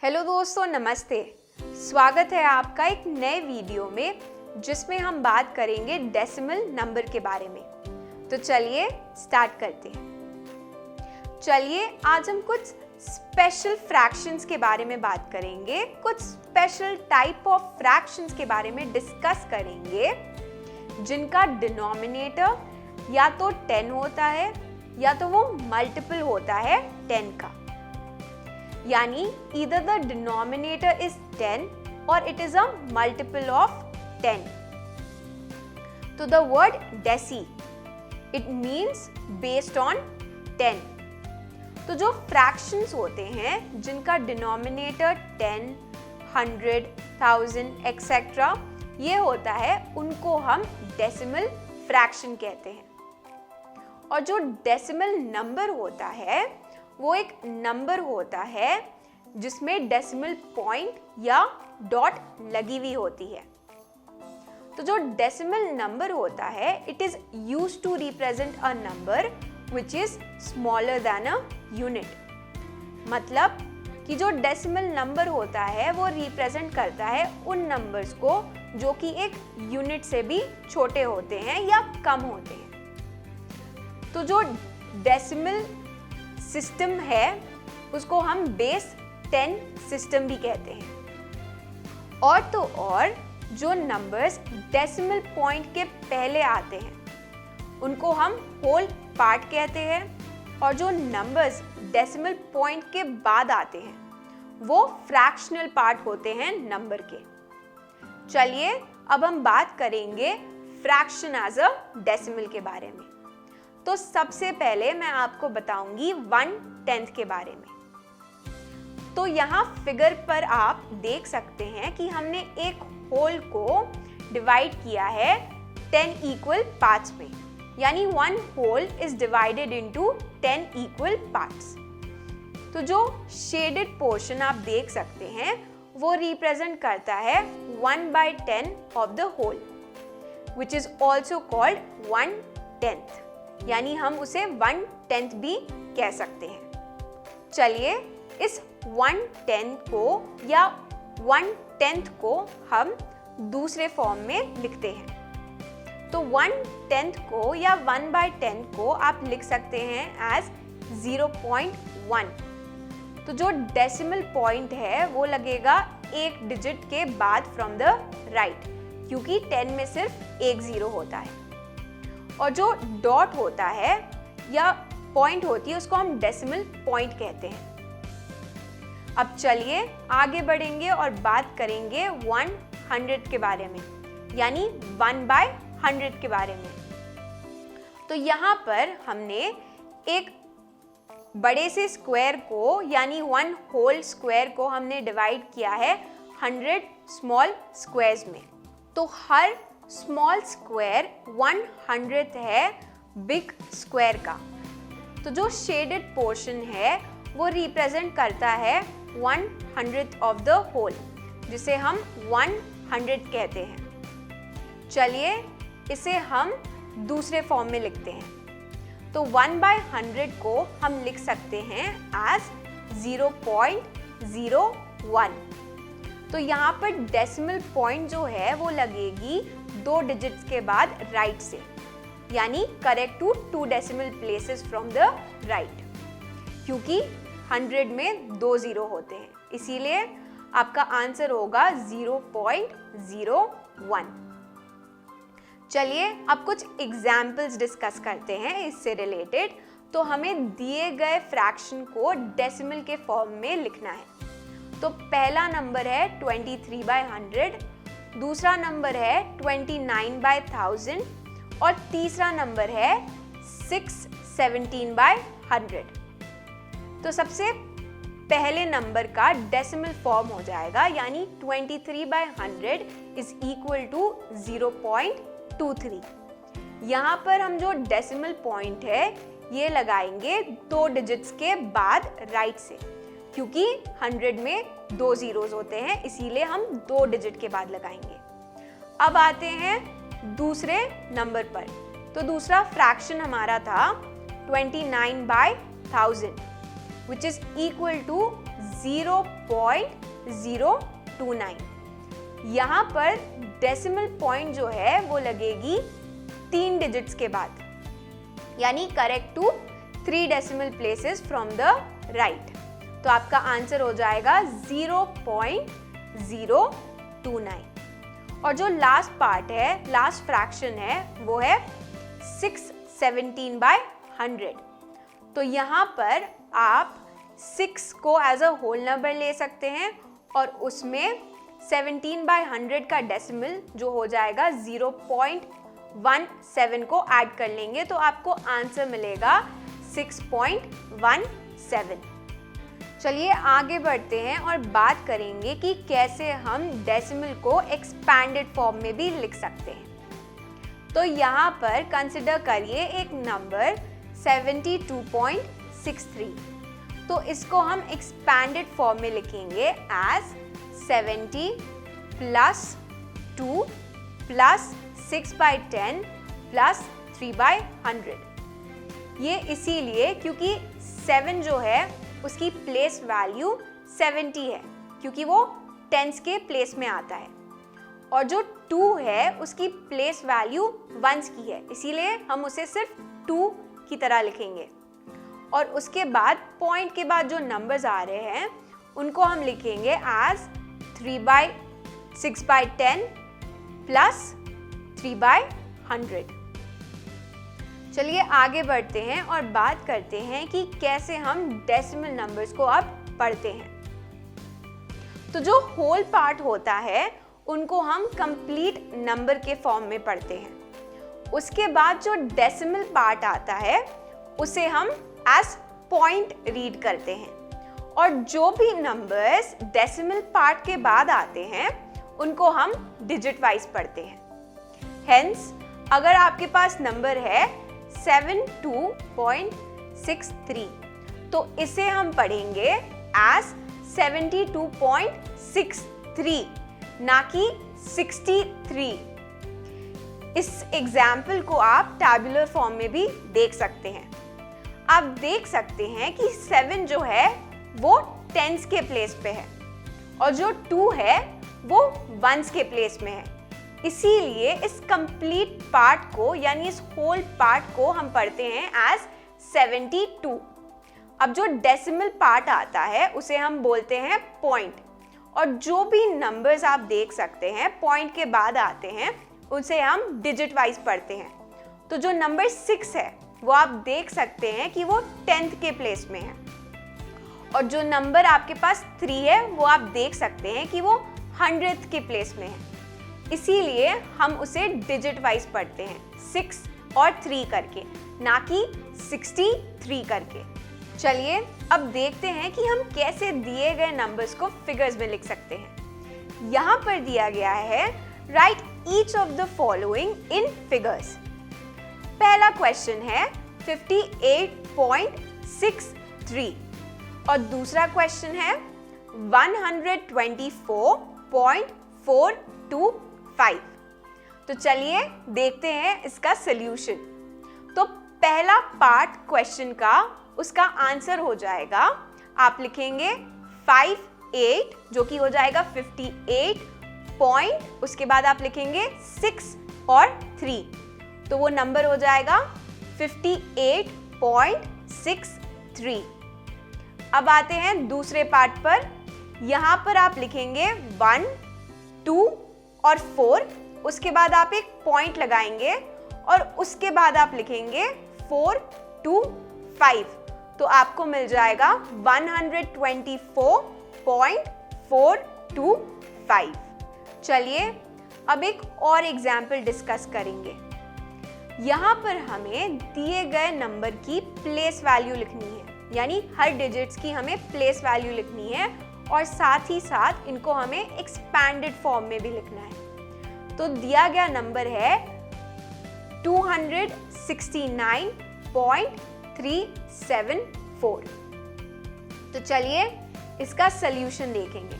Hello दोस्तों, नमस्ते। स्वागत है आपका एक नए वीडियो में जिसमें हम बात करेंगे डेसिमल नंबर के बारे में। तो चलिए स्टार्ट करते हैं। चलिए आज हम कुछ स्पेशल फ्रैक्शंस के बारे में बात करेंगे, कुछ स्पेशल टाइप ऑफ फ्रैक्शंस के बारे में डिस्कस करेंगे जिनका डिनोमिनेटर या तो 10 होता है या तो वो मल्टीपल होता है 10 का। यानी either the denominator is 10 or it is a multiple of 10. तो the word deci, it means based on 10. तो जो fractions होते हैं जिनका denominator 10, 100, 1000, etc. ये होता है, उनको हम decimal fraction कहते हैं। और जो decimal number होता है वो एक नंबर होता है जिसमें डेसिमल पॉइंट या डॉट लगी हुई होती है। तो जो डेसिमल नंबर होता है it is used to represent a number which is smaller than a unit. मतलब कि जो डेसिमल नंबर होता है वो रिप्रेजेंट करता है उन नंबर्स को जो कि एक यूनिट से भी छोटे होते हैं या कम होते हैं। तो जो डेसिमल सिस्टम है उसको हम बेस 10 सिस्टम भी कहते हैं। और जो नंबर्स डेसिमल पॉइंट के पहले आते हैं उनको हम होल पार्ट कहते हैं, और जो नंबर्स डेसिमल पॉइंट के बाद आते हैं वो फ्रैक्शनल पार्ट होते हैं नंबर के। चलिए अब हम बात करेंगे फ्रैक्शन एज अ डेसिमल के बारे में। तो सबसे पहले मैं आपको बताऊंगी 1/10 के बारे में। तो यहाँ फिगर पर आप देख सकते हैं कि हमने एक होल को डिवाइड किया है 10 इक्वल पार्ट्स में, यानी one whole is divided into 10 equal parts. तो जो शेडेड पोर्शन आप देख सकते हैं वो रिप्रेजेंट करता है 1/10 of the whole, which is also called 1/10, यानी हम उसे 1/10 भी कह सकते हैं। चलिए इस 1/10 को या 1/10 को हम दूसरे फॉर्म में लिखते हैं। तो 1/10 को या 1/10 को आप लिख सकते हैं एज 0.1। तो जो डेसिमल पॉइंट है वो लगेगा एक डिजिट के बाद फ्रॉम द राइट, क्योंकि 10 में सिर्फ एक 0 होता है। और जो डॉट होता है या पॉइंट होती है उसको हम डेसिमल पॉइंट कहते हैं। अब चलिए आगे बढ़ेंगे और बात करेंगे 100 के बारे में, यानी 1/100 के बारे में। तो यहाँ पर हमने एक बड़े से स्क्वायर को यानी 1 होल स्क्वायर को हमने डिवाइड किया है 100 स्मॉल स्क्वायर्स में। तो हर स्मॉल स्क्वायर 1/100 है बिग स्क्वायर का। तो जो शेडेड पोर्शन है वो रिप्रेजेंट करता है 1/100 ऑफ द होल, जिसे हम 100 कहते हैं। चलिए इसे हम दूसरे फॉर्म में लिखते हैं। तो 1/100 को हम लिख सकते हैं एज 0.01। तो यहाँ पर डेसिमल पॉइंट जो है वो लगेगी 2 डिजिट्स के बाद राइट से, यानी correct to 2 decimal places from the right, क्योंकि 100 में 2 0 होते हैं, इसीलिए आपका आंसर होगा 0.01। चलिए अब कुछ एग्जाम्पल्स डिस्कस करते हैं इससे रिलेटेड। तो हमें दिए गए फ्रैक्शन को डेसिमल के फॉर्म में लिखना है। तो पहला नंबर है 23/100, दूसरा नंबर है 29/1000 और तीसरा नंबर है 617/100। तो सबसे पहले नंबर का डेसिमल फॉर्म हो जाएगा, यानी 23/100 इज इक्वल टू 0.23। यहाँ पर हम जो डेसिमल पॉइंट है ये लगाएंगे 2 डिजिट्स के बाद राइट से, क्योंकि 100 में 2 zeros होते हैं, इसीलिए हम 2 डिजिट के बाद लगाएंगे। अब आते हैं दूसरे नंबर पर। तो दूसरा फ्रैक्शन हमारा था 29/1000, which is equal to 0.029। यहाँ पर डेसिमल पॉइंट जो है वो लगेगी 3 डिजिट्स के बाद, यानी correct to 3 decimal places from the right. तो आपका आंसर हो जाएगा 0.029। और जो लास्ट पार्ट है, लास्ट फ्रैक्शन है, वो है 617/100। तो यहाँ पर आप 6 को एज अ होल नंबर ले सकते हैं और उसमें 17/100 का डेसिमल जो हो जाएगा 0.17 को ऐड कर लेंगे, तो आपको आंसर मिलेगा 6.17। चलिए आगे बढ़ते हैं और बात करेंगे कि कैसे हम डेसिमल को एक्सपैंडेड फॉर्म में भी लिख सकते हैं। तो यहाँ पर कंसिडर करिए एक नंबर 72.63। तो इसको हम एक्सपैंडेड फॉर्म में लिखेंगे एज 70 + 2 + 6/10 + 3/100। ये इसीलिए क्योंकि 7 जो है उसकी प्लेस वैल्यू 70 है, क्योंकि वो टेंस के प्लेस में आता है, और जो 2 है उसकी प्लेस वैल्यू वंस की है, इसीलिए हम उसे सिर्फ 2 की तरह लिखेंगे। और उसके बाद पॉइंट के बाद जो नंबर्स आ रहे हैं उनको हम लिखेंगे एज 3/6/10 + 3/100। चलिए आगे बढ़ते हैं और बात करते हैं कि कैसे हम डेसिमल नंबर्स को अब पढ़ते हैं। तो जो होल पार्ट होता है उनको हम कंप्लीट नंबर के फॉर्म में पढ़ते हैं। उसके बाद जो डेसिमल पार्ट आता है उसे हम एज पॉइंट रीड करते हैं, और जो भी नंबर्स डेसिमल पार्ट के बाद आते हैं उनको हम डिजिट वाइज पढ़ते हैं। हेंस अगर आपके पास नंबर है 72.63, तो इसे हम पढ़ेंगे एज 72.63, ना कि 63। इस एग्जाम्पल को आप टैबुलर फॉर्म में भी देख सकते हैं। आप देख सकते हैं कि 7 जो है वो टेंस के प्लेस पे है और जो 2 है वो वंस के प्लेस में है, इसीलिए इस कंप्लीट पार्ट को यानी इस होल पार्ट को हम पढ़ते हैं एज 72। अब जो डेसिमल पार्ट आता है उसे हम बोलते हैं पॉइंट, और जो भी नंबर्स आप देख सकते हैं पॉइंट के बाद आते हैं उसे हम डिजिट वाइज पढ़ते हैं। तो जो नंबर 6 है वो आप देख सकते हैं कि वो 10th के प्लेस में है, और जो नंबर आपके पास 3 है वो आप देख सकते हैं कि वो 100th के प्लेस में है, इसीलिए हम उसे डिजिट वाइज पढ़ते हैं 6 और 3 करके, ना कि 63 करके। चलिए अब देखते हैं कि हम कैसे दिए गए नंबर्स को फिगर्स में लिख सकते हैं। यहाँ पर दिया गया है right each of the following in figures. पहला क्वेश्चन है 58.63 और दूसरा क्वेश्चन है 124.425। तो चलिए देखते हैं इसका सॉल्यूशन। तो पहला पार्ट क्वेश्चन का उसका आंसर हो जाएगा, आप लिखेंगे 58 जो कि हो जाएगा 58 पॉइंट, उसके बाद आप लिखेंगे 6 और 3, तो वो नंबर हो जाएगा 58.63। अब आते हैं दूसरे पार्ट पर। यहाँ पर आप लिखेंगे 1, 2 और 4, उसके बाद आप एक पॉइंट लगाएंगे और उसके बाद आप लिखेंगे 4, 2, 5, तो आपको मिल जाएगा 124.425। चलिए अब एक और एग्जाम्पल डिस्कस करेंगे। यहाँ पर हमें दिए गए नंबर की प्लेस वैल्यू लिखनी है, यानी हर डिजिट्स की हमें प्लेस वैल्यू लिखनी है, और साथ ही साथ इनको हमें एक्सपैंडेड फॉर्म में भी लिखना है। तो दिया गया नंबर है 269.374। तो चलिए इसका सॉल्यूशन देखेंगे।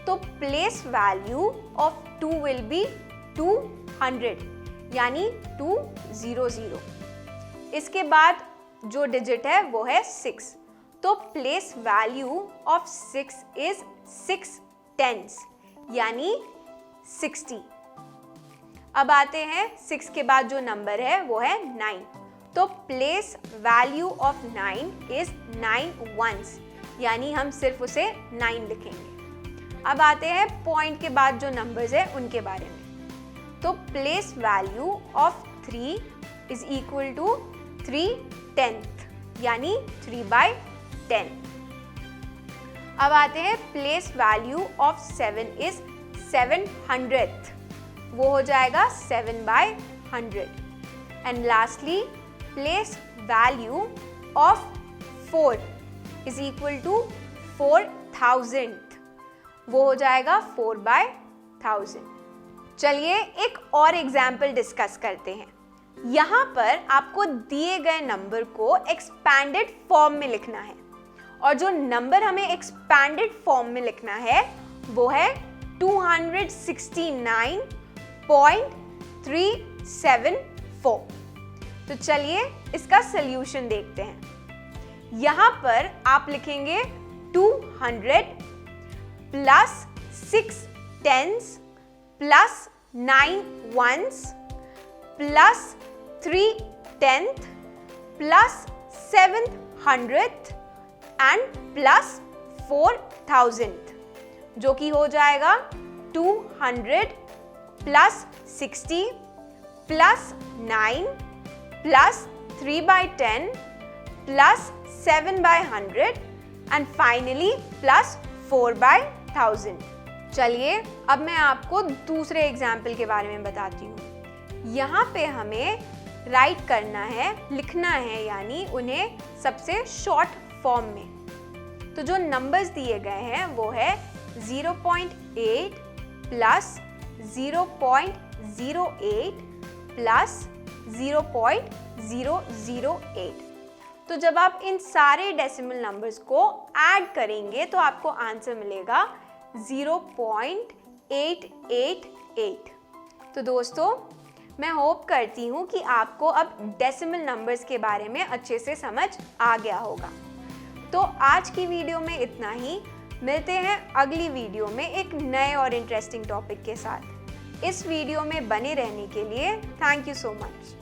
तो place value of 2 will be 200, यानी 200। इसके बाद जो डिजिट है वो है 6, तो place value of 6 is 6 10s यानी 60। अब आते हैं 6 के बाद जो नंबर है वो है 9, तो place value of 9 is 9 1s यानी हम सिर्फ उसे 9 लिखेंगे। अब आते हैं पॉइंट के बाद जो नंबर्स है उनके बारे में, तो place value of 3 is equal to 3 10th यानी 3/10। अब आते हैं place value of 7 is 700th, वो हो जाएगा 7/100। And lastly place value of 4 is equal to 4000th, वो हो जाएगा 4/1000। चलिए एक और एग्जाम्पल डिस्कस करते हैं। यहाँ पर आपको दिए गए नंबर को एक्सपैंडेड फॉर्म में लिखना है, और जो नंबर हमें एक्सपैंडेड फॉर्म में लिखना है वो है 269.374। तो चलिए इसका सल्यूशन देखते हैं। यहाँ पर आप लिखेंगे 200 plus 6 10s plus 9 1s plus 3 10th plus 700th and plus 4000th, जो कि हो जाएगा 200 plus 60 plus 9 plus 3/10 plus 7/100 and finally plus 4/1000। चलिए अब मैं आपको दूसरे एग्जाम्पल के बारे में बताती हूँ। यहाँ पे हमें राइट करना है, लिखना है, यानी उन्हें सबसे शॉर्ट फॉर्म में। तो जो नंबर्स दिए गए हैं वो है 0.8 प्लस 0.08 प्लस 0.008। तो जब आप इन सारे डेसिमल नंबर्स को ऐड करेंगे तो आपको आंसर मिलेगा 0.888। तो दोस्तों मैं होप करती हूँ कि आपको अब डेसिमल नंबर्स के बारे में अच्छे से समझ आ गया होगा। तो आज की वीडियो में इतना ही। मिलते हैं अगली वीडियो में एक नए और इंटरेस्टिंग टॉपिक के साथ। इस वीडियो में बने रहने के लिए थैंक यू सो मच।